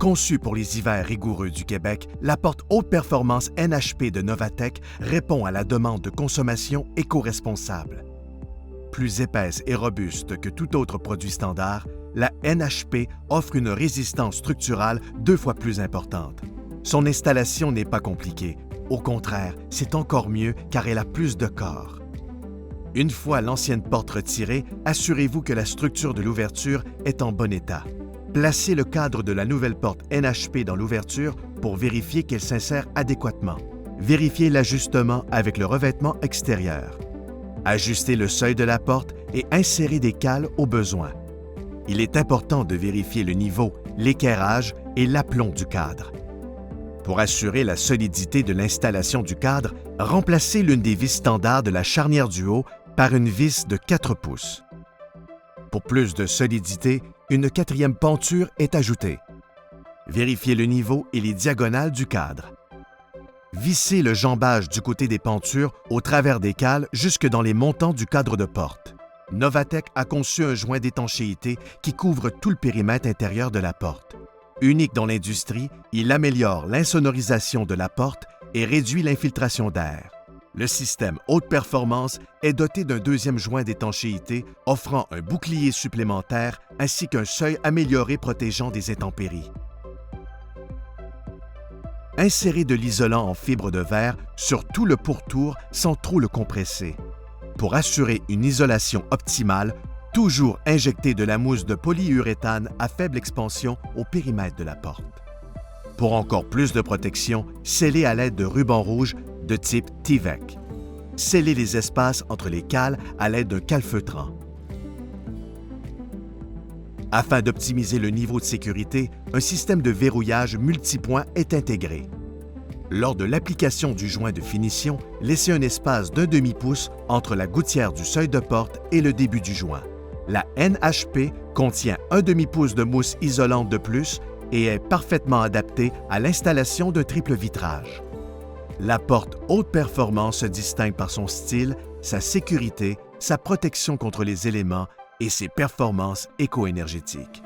Conçue pour les hivers rigoureux du Québec, la porte haute performance NHP de Novatec répond à la demande de consommation éco-responsable. Plus épaisse et robuste que tout autre produit standard, la NHP offre une résistance structurale 2 fois plus importante. Son installation n'est pas compliquée. Au contraire, c'est encore mieux car elle a plus de corps. Une fois l'ancienne porte retirée, assurez-vous que la structure de l'ouverture est en bon état. Placez le cadre de la nouvelle porte NHP dans l'ouverture pour vérifier qu'elle s'insère adéquatement. Vérifiez l'ajustement avec le revêtement extérieur. Ajustez le seuil de la porte et insérez des cales au besoin. Il est important de vérifier le niveau, l'équerrage et l'aplomb du cadre. Pour assurer la solidité de l'installation du cadre, remplacez l'une des vis standards de la charnière du haut par une vis de 4 pouces. Pour plus de solidité, une 4e penture est ajoutée. Vérifiez le niveau et les diagonales du cadre. Vissez le jambage du côté des pentures au travers des cales jusque dans les montants du cadre de porte. Novatec a conçu un joint d'étanchéité qui couvre tout le périmètre intérieur de la porte. Unique dans l'industrie, il améliore l'insonorisation de la porte et réduit l'infiltration d'air. Le système haute performance est doté d'un 2e joint d'étanchéité offrant un bouclier supplémentaire ainsi qu'un seuil amélioré protégeant des intempéries. Insérez de l'isolant en fibre de verre sur tout le pourtour sans trop le compresser. Pour assurer une isolation optimale, toujours injectez de la mousse de polyuréthane à faible expansion au périmètre de la porte. Pour encore plus de protection, scellez à l'aide de rubans rouges de type Tyvek. Scellez les espaces entre les cales à l'aide d'un calfeutrant. Afin d'optimiser le niveau de sécurité, un système de verrouillage multipoint est intégré. Lors de l'application du joint de finition, laissez un espace d'1 demi-pouce entre la gouttière du seuil de porte et le début du joint. La NHP contient 1 demi-pouce de mousse isolante de plus et est parfaitement adaptée à l'installation d'un triple vitrage. La porte haute performance se distingue par son style, sa sécurité, sa protection contre les éléments et ses performances éco-énergétiques.